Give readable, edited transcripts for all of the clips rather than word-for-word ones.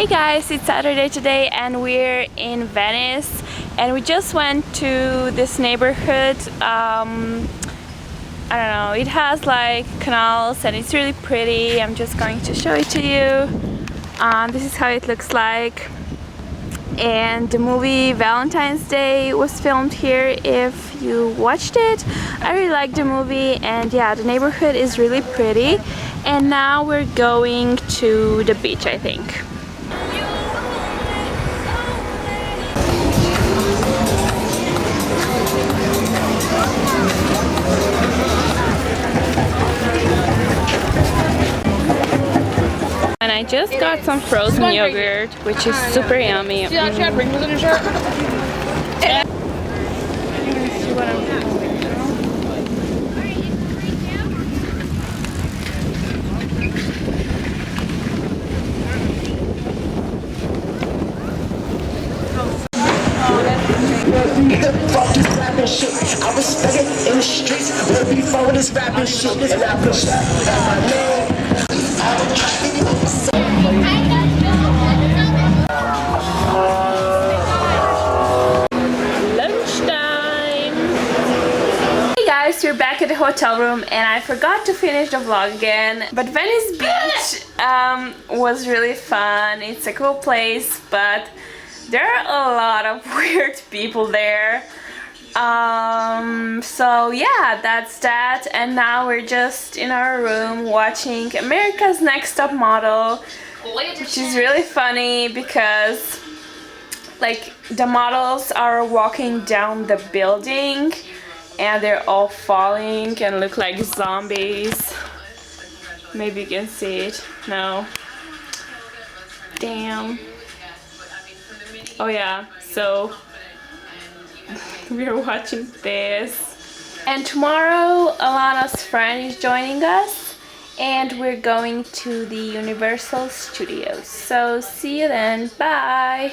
Hey guys, it's Saturday today and we're in Venice and we just went to this neighborhood. I don't know, it has like canals and it's really pretty. I'm just going to show it to you. This is how it looks like. And the movie Valentine's Day was filmed here if you watched it. I really like the movie and yeah, the neighborhood is really pretty. And now we're going to the beach, I think. And I just got some frozen yogurt, which is super yummy. See that Chad wrinkles in your shirt? Fuck this rapping shit. I was stuck in the streets. Where before this rapping shit. This rapping shit. Lunchtime. Hey guys, we're back at the hotel room and I forgot to finish the vlog again. But Venice Beach was really fun. It's a cool place, but there are a lot of weird people there. So yeah, that's that. And now we're just in our room watching America's Next Top Model, which is really funny because like the models are walking down the building and they're all falling and look like zombies. Maybe you can see it. No. Damn. Oh yeah, so we're watching this. And tomorrow Alana's friend is joining us and we're going to the Universal Studios. So see you then. Bye.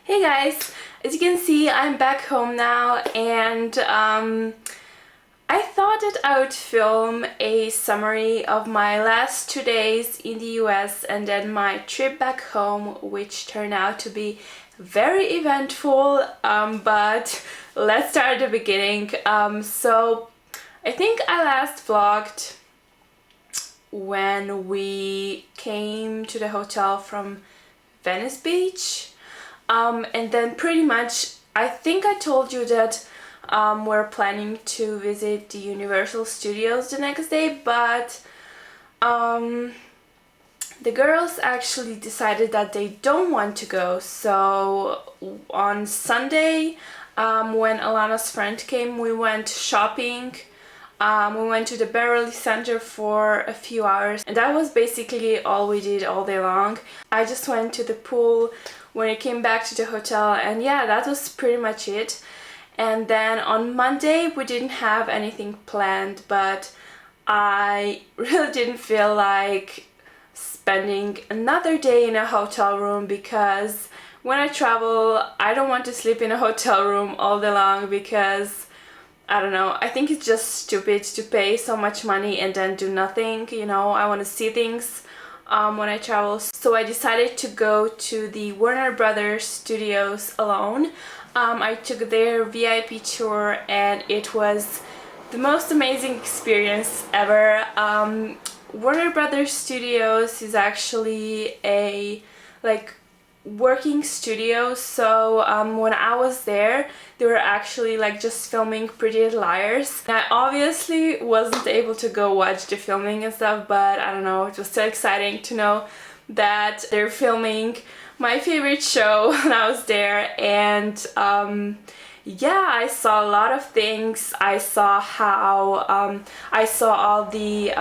Hey guys, as you can see I'm back home now and I thought that I would film a summary of my last 2 days in the US and then my trip back home, which turned out to be very eventful, but let's start at the beginning. So I think I last vlogged when we came to the hotel from Venice Beach, and then pretty much I think I told you that we're planning to visit the Universal Studios the next day, but the girls actually decided that they don't want to go. So on Sunday, when Alana's friend came, we went shopping. We went to the Beverly Center for a few hours and that was basically all we did all day long. I just went to the pool when I came back to the hotel and yeah, that was pretty much it. And then on Monday we didn't have anything planned, but I really didn't feel like spending another day in a hotel room because when I travel I don't want to sleep in a hotel room all day long because I don't know, I think it's just stupid to pay so much money and then do nothing, you know. I want to see things when I travel, so I decided to go to the Warner Brothers Studios alone. I took their VIP tour and it was the most amazing experience ever. Warner Brothers Studios is actually a like working studio, so when I was there they were actually like just filming Pretty Little Liars. I obviously wasn't able to go watch the filming and stuff, but I don't know, it was still exciting to know that they're filming my favorite show when I was there. And yeah, I saw a lot of things. I saw how I saw all the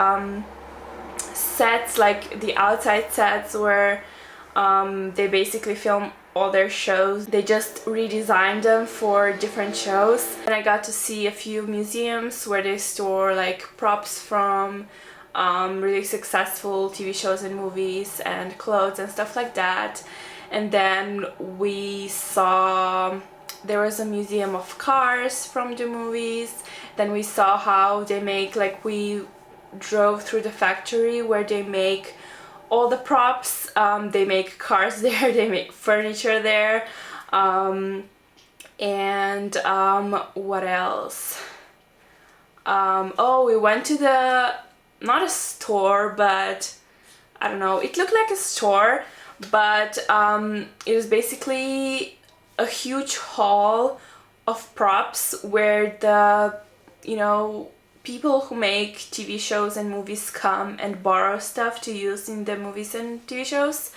sets, like the outside sets where they basically film all their shows. They just redesigned them for different shows. And I got to see a few museums where they store like props from really successful TV shows and movies and clothes and stuff like that. And then we saw, there was a museum of cars from the movies. Then we saw how they make, like we drove through the factory where they make all the props. They make cars there, they make furniture there. What else? Oh, we went to not a store, but I don't know, it looked like a store, but it was basically a huge hall of props where the, people who make TV shows and movies come and borrow stuff to use in the movies and TV shows.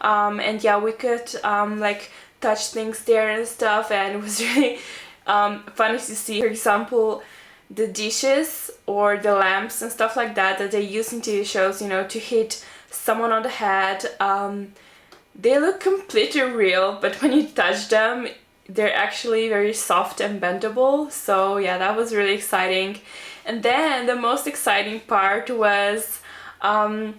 And yeah, we could like touch things there and stuff, and it was really funny to see, for example, the dishes or the lamps and stuff like that they use in TV shows, to hit someone on the head. They look completely real, but when you touch them, they're actually very soft and bendable. So yeah, that was really exciting. And then the most exciting part was I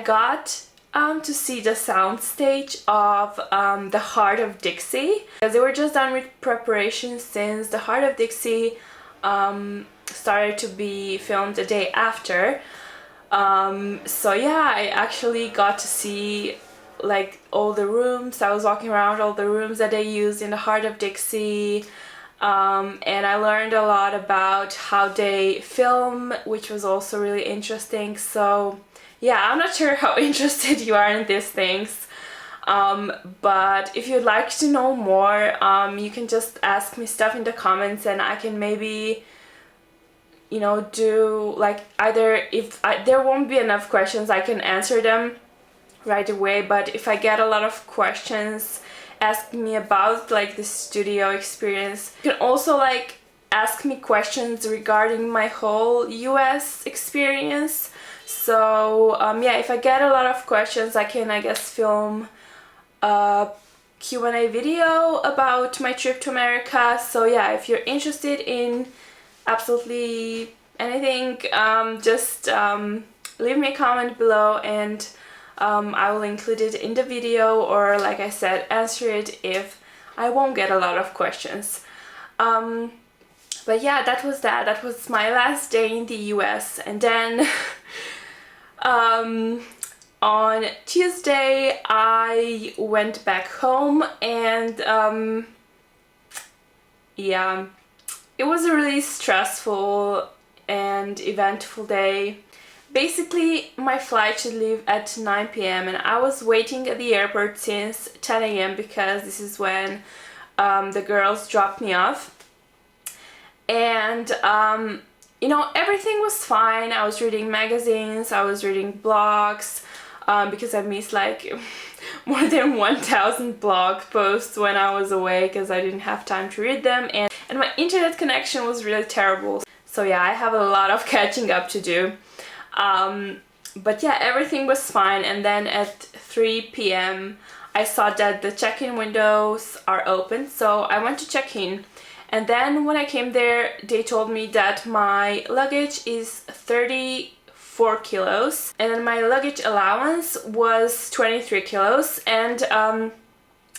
got to see the sound stage of The Heart of Dixie, because they were just done with preparations since The Heart of Dixie started to be filmed the day after. So yeah, I actually got to see like all the rooms. I was walking around all the rooms that they used in The Heart of Dixie, and I learned a lot about how they film, which was also really interesting. So yeah, I'm not sure how interested you are in these things, but if you'd like to know more, you can just ask me stuff in the comments, and I can maybe, do like, either if there won't be enough questions, I can answer them right away, but if I get a lot of questions asking me about like the studio experience, you can also like ask me questions regarding my whole US experience. So yeah, if I get a lot of questions, I can, I guess, film a Q&A video about my trip to America. So yeah, if you're interested in absolutely anything, just leave me a comment below, and I will include it in the video, or like I said, answer it if I won't get a lot of questions. But yeah, that was my last day in the US. And then on Tuesday I went back home, and yeah, it was a really stressful and eventful day. Basically, my flight should leave at 9 p.m. and I was waiting at the airport since 10 a.m. because this is when the girls dropped me off. And everything was fine. I was reading magazines, I was reading blogs, because I missed like more than 1,000 blog posts when I was away because I didn't have time to read them, and my internet connection was really terrible. So yeah, I have a lot of catching up to do. But yeah, everything was fine, and then at 3 p.m. I saw that the check-in windows are open, so I went to check in. And then when I came there, they told me that my luggage is 34 kilos, and then my luggage allowance was 23 kilos, and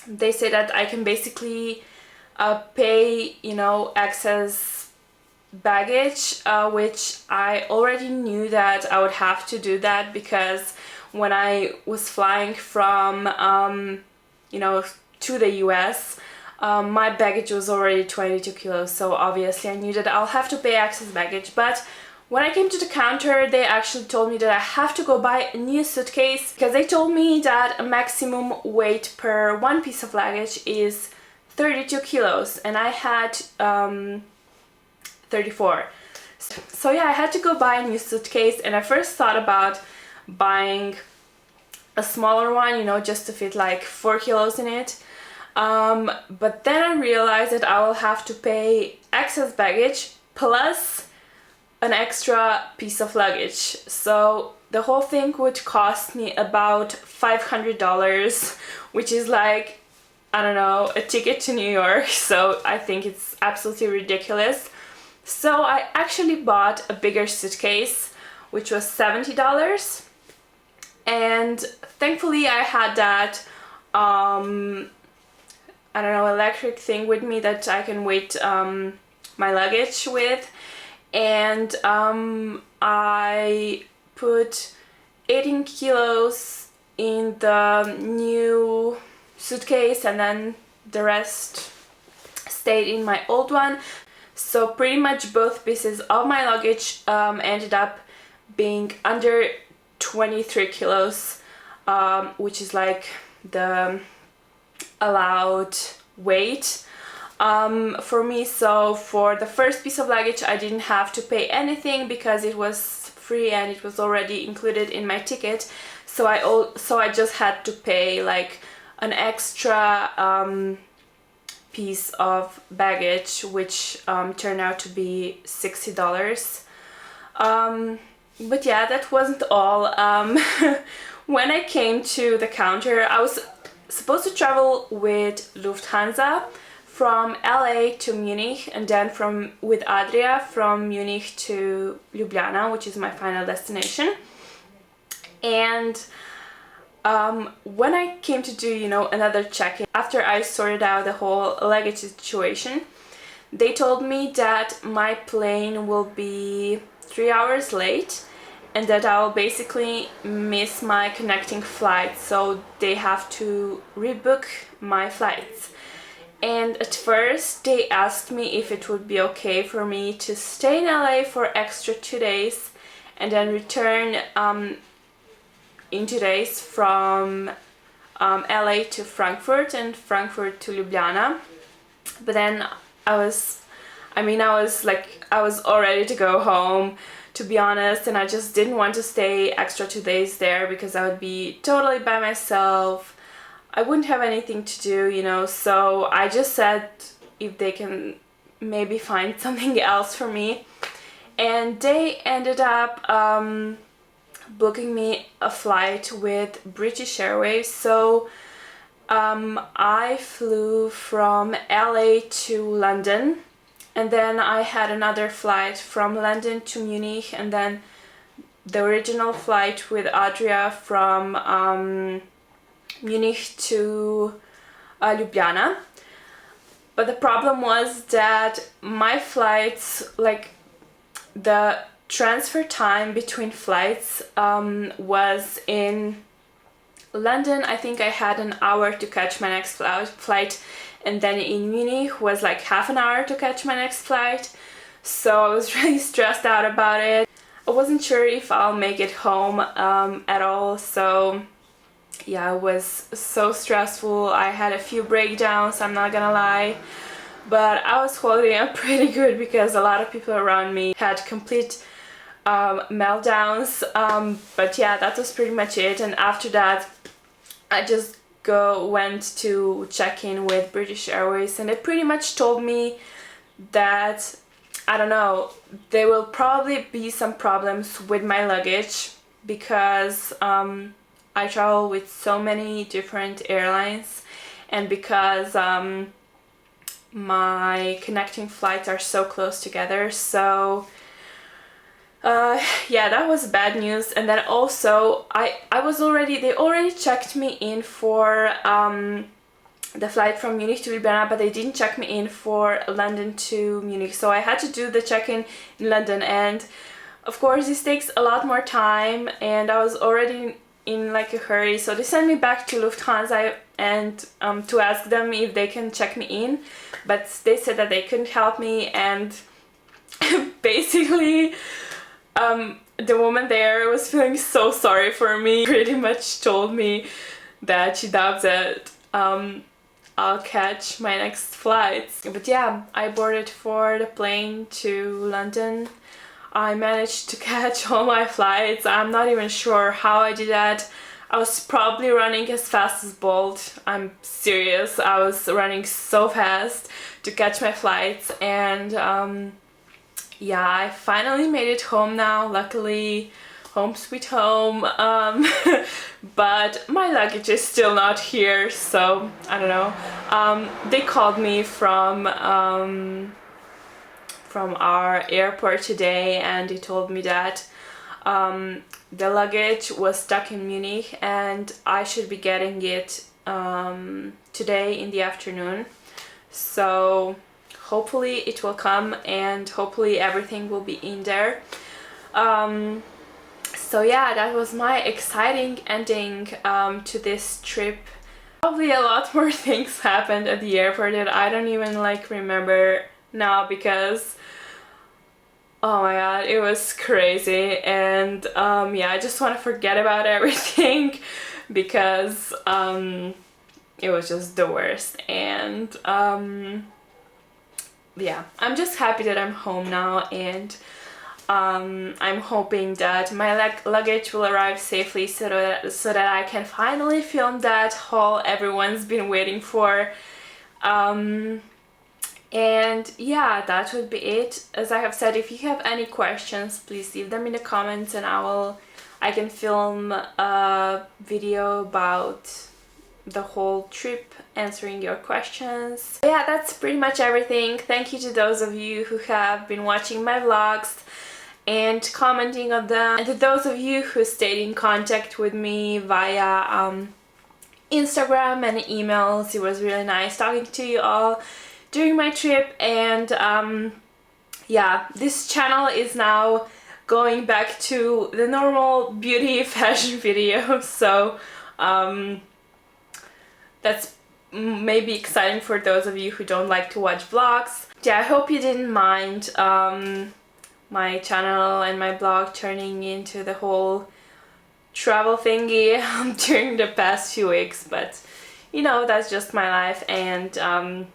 they say that I can basically pay, excess baggage, which I already knew that I would have to do that, because when I was flying from to the US, my baggage was already 22 kilos, so obviously I knew that I'll have to pay excess baggage. But when I came to the counter, they actually told me that I have to go buy a new suitcase, because they told me that a maximum weight per one piece of luggage is 32 kilos, and I had 34. So yeah, I had to go buy a new suitcase, and I first thought about buying a smaller one, just to fit like 4 kilos in it. But then I realized that I will have to pay excess baggage plus an extra piece of luggage. So the whole thing would cost me about $500, which is like, I don't know, a ticket to New York. So I think it's absolutely ridiculous. So I actually bought a bigger suitcase, which was $70. And thankfully I had that I don't know, electric thing with me that I can weight my luggage with, and I put 18 kilos in the new suitcase, and then the rest stayed in my old one. So pretty much both pieces of my luggage ended up being under 23 kilos, which is like the allowed weight for me. So for the first piece of luggage I didn't have to pay anything because it was free and it was already included in my ticket. So I just had to pay like an extra piece of baggage, which turned out to be $60. But yeah, that wasn't all. When I came to the counter, I was supposed to travel with Lufthansa from LA to Munich, and then with Adria from Munich to Ljubljana, which is my final destination. And when I came to do, another check-in, after I sorted out the whole luggage situation, they told me that my plane will be 3 hours late and that I'll basically miss my connecting flight, so they have to rebook my flights. And at first they asked me if it would be okay for me to stay in LA for extra 2 days and then return in 2 days from LA to Frankfurt and Frankfurt to Ljubljana. But then I was all ready to go home, to be honest, and I just didn't want to stay extra 2 days there because I would be totally by myself. I wouldn't have anything to do, so I just said if they can maybe find something else for me. And they ended up booking me a flight with British Airways. So I flew from LA to London, and then I had another flight from London to Munich, and then the original flight with Adria from Munich to Ljubljana. But the problem was that my flights, like the transfer time between flights was in London, I think I had an hour to catch my next flight, and then in Munich was like half an hour to catch my next flight. So I was really stressed out about it. I wasn't sure if I'll make it home at all, so yeah, it was so stressful. I had a few breakdowns, I'm not gonna lie, but I was holding up pretty good because a lot of people around me had complete meltdowns. But yeah, that was pretty much it. And after that I just went to check in with British Airways, and they pretty much told me that, I don't know, there will probably be some problems with my luggage because I travel with so many different airlines, and because my connecting flights are so close together. So yeah, that was bad news. And then also they already checked me in for the flight from Munich to Ljubljana, but they didn't check me in for London to Munich. So I had to do the check-in in London, and of course this takes a lot more time, and I was already in like a hurry. So they sent me back to Lufthansa and to ask them if they can check me in, but they said that they couldn't help me. And basically the woman there was feeling so sorry for me, pretty much told me that she doubts that I'll catch my next flights. But yeah, I boarded for the plane to London. I managed to catch all my flights. I'm not even sure how I did that. I was probably running as fast as Bolt. I'm serious. I was running so fast to catch my flights, and yeah, I finally made it home now, luckily. Home sweet home. But my luggage is still not here, so I don't know. They called me from our airport today, and they told me that the luggage was stuck in Munich and I should be getting it today in the afternoon. So hopefully it will come, and hopefully everything will be in there. So yeah, that was my exciting ending to this trip. Probably a lot more things happened at the airport that I don't even like remember now because oh my god, it was crazy. And yeah, I just want to forget about everything because it was just the worst. And yeah, I'm just happy that I'm home now, and I'm hoping that my luggage will arrive safely so that I can finally film that haul everyone's been waiting for. And yeah, that would be it. As I have said, if you have any questions, please leave them in the comments, and I can film a video about the whole trip, answering your questions. Yeah, that's pretty much everything. Thank you to those of you who have been watching my vlogs and commenting on them, and to those of you who stayed in contact with me via Instagram and emails. It was really nice talking to you all during my trip. And yeah, this channel is now going back to the normal beauty fashion videos, so that's maybe exciting for those of you who don't like to watch vlogs. Yeah, I hope you didn't mind my channel and my blog turning into the whole travel thingy during the past few weeks, but you know, that's just my life. And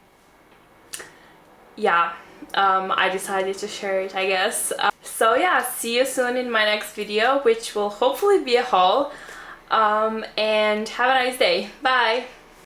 yeah, I decided to share it, I guess. So yeah, see you soon in my next video, which will hopefully be a haul, and have a nice day. Bye!